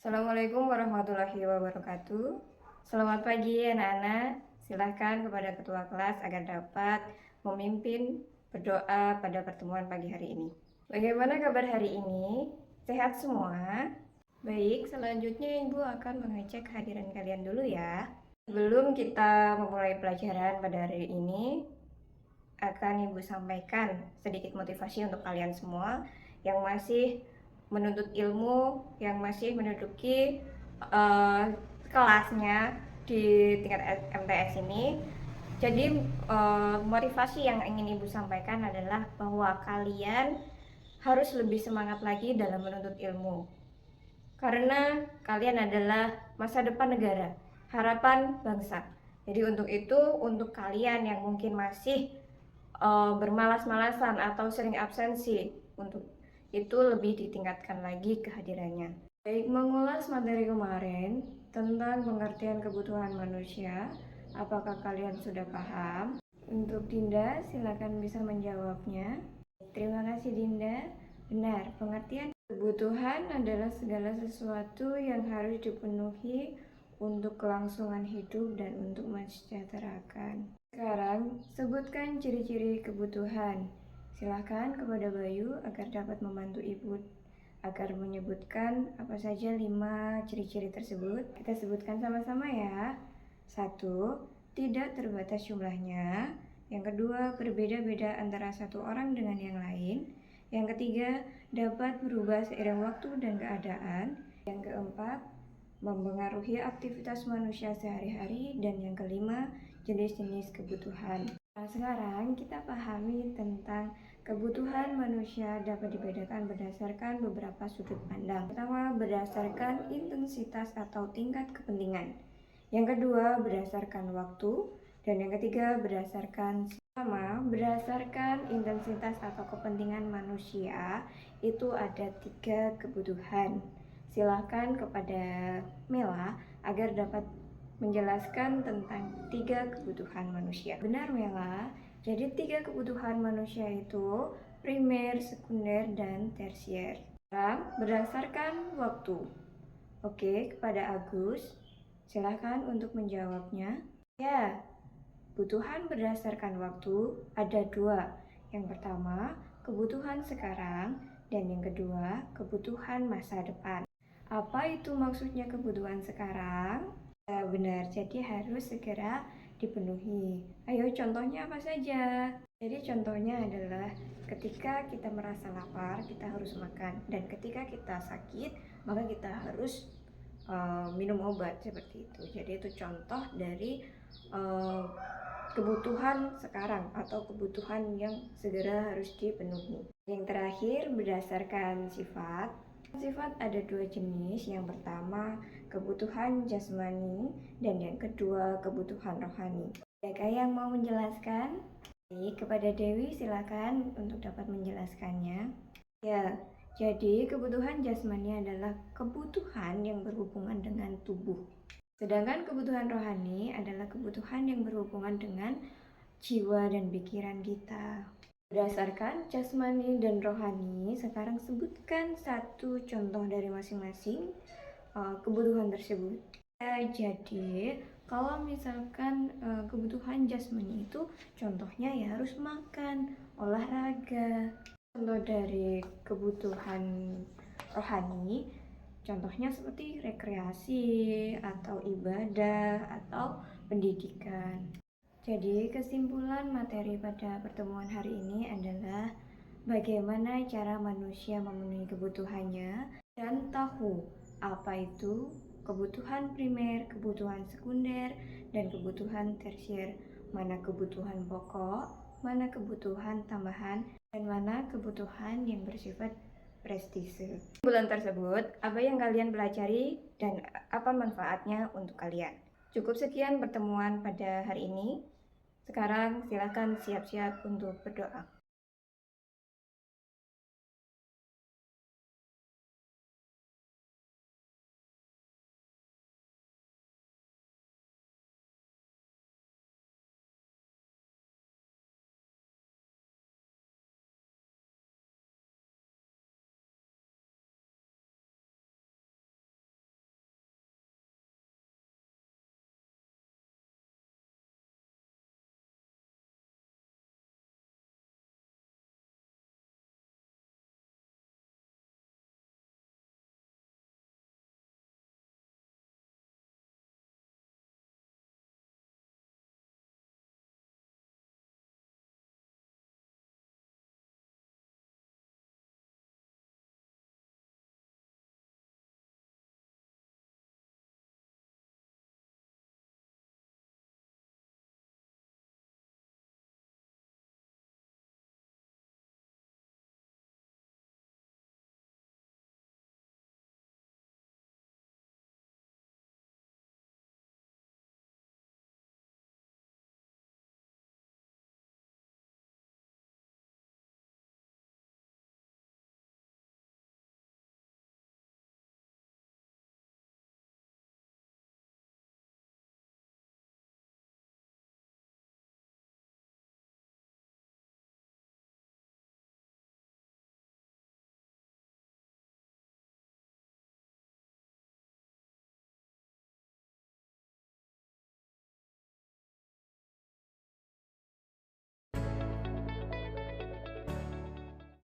Assalamualaikum warahmatullahi wabarakatuh. Selamat pagi anak-anak. Silakan kepada ketua kelas agar dapat memimpin berdoa pada pertemuan pagi hari ini. Bagaimana kabar hari ini? Sehat semua? Baik, selanjutnya Ibu akan mengecek kehadiran kalian dulu ya. Sebelum kita memulai pelajaran pada hari ini, akan Ibu sampaikan sedikit motivasi untuk kalian semua yang masih menuntut ilmu, yang masih menduduki kelasnya di tingkat MTS ini. Jadi motivasi yang ingin Ibu sampaikan adalah bahwa kalian harus lebih semangat lagi dalam menuntut ilmu. Karena kalian adalah masa depan negara, harapan bangsa. Jadi untuk itu, untuk kalian yang mungkin masih bermalas-malasan atau sering absensi, untuk itu lebih ditingkatkan lagi kehadirannya. Baik, mengulas materi kemarin tentang pengertian kebutuhan manusia, apakah kalian sudah paham? Untuk Dinda, silakan bisa menjawabnya. Terima kasih Dinda. Benar, pengertian kebutuhan adalah segala sesuatu yang harus dipenuhi untuk kelangsungan hidup dan untuk mensejahterakan. Sekarang, sebutkan ciri-ciri kebutuhan. Silahkan kepada Bayu agar dapat membantu Ibu agar menyebutkan apa saja 5 ciri-ciri tersebut. Kita sebutkan sama-sama ya. 1. Tidak terbatas jumlahnya. Yang kedua, berbeda-beda antara satu orang dengan yang lain. Yang ketiga, dapat berubah seiring waktu dan keadaan. Yang keempat, mempengaruhi aktivitas manusia sehari-hari. Dan yang kelima, jenis-jenis kebutuhan. Nah, sekarang kita pahami tentang kebutuhan manusia dapat dibedakan berdasarkan beberapa sudut pandang. Pertama, berdasarkan intensitas atau tingkat kepentingan. Yang kedua, berdasarkan waktu. Dan yang ketiga, berdasarkan berdasarkan intensitas atau kepentingan manusia, itu ada 3 kebutuhan. Silahkan kepada Mela agar dapat menjelaskan tentang 3 kebutuhan manusia. Benar Mela? Jadi 3 kebutuhan manusia itu primer, sekunder, dan tersier. Sekarang berdasarkan waktu. Oke, kepada Agus, silahkan untuk menjawabnya. Ya, kebutuhan berdasarkan waktu ada 2. Yang pertama, kebutuhan sekarang, dan yang kedua, kebutuhan masa depan. Apa itu maksudnya kebutuhan sekarang? Benar, jadi harus segera dipenuhi. Ayo contohnya apa saja? Jadi contohnya adalah ketika kita merasa lapar, kita harus makan. Dan ketika kita sakit, maka kita harus minum obat seperti itu. Jadi itu contoh dari kebutuhan sekarang atau kebutuhan yang segera harus dipenuhi. Yang terakhir berdasarkan sifat. Sifat ada 2 jenis. Yang pertama kebutuhan jasmani dan yang kedua kebutuhan rohani. Adakah yang mau menjelaskan? Baik, kepada Dewi silakan untuk dapat menjelaskannya. Ya, jadi kebutuhan jasmani adalah kebutuhan yang berhubungan dengan tubuh. Sedangkan kebutuhan rohani adalah kebutuhan yang berhubungan dengan jiwa dan pikiran kita. Berdasarkan jasmani dan rohani, sekarang sebutkan satu contoh dari masing-masing kebutuhan tersebut. Jadi kalau misalkan kebutuhan jasmani itu contohnya ya harus makan, olahraga. Contoh dari kebutuhan rohani, contohnya seperti rekreasi atau ibadah atau pendidikan. Jadi kesimpulan materi pada pertemuan hari ini adalah bagaimana cara manusia memenuhi kebutuhannya dan tahu apa itu kebutuhan primer, kebutuhan sekunder, dan kebutuhan tersier. Mana kebutuhan pokok, mana kebutuhan tambahan, dan mana kebutuhan yang bersifat prestise. Bulan tersebut, apa yang kalian pelajari dan apa manfaatnya untuk kalian? Cukup sekian pertemuan pada hari ini. Sekarang silakan siap-siap untuk berdoa.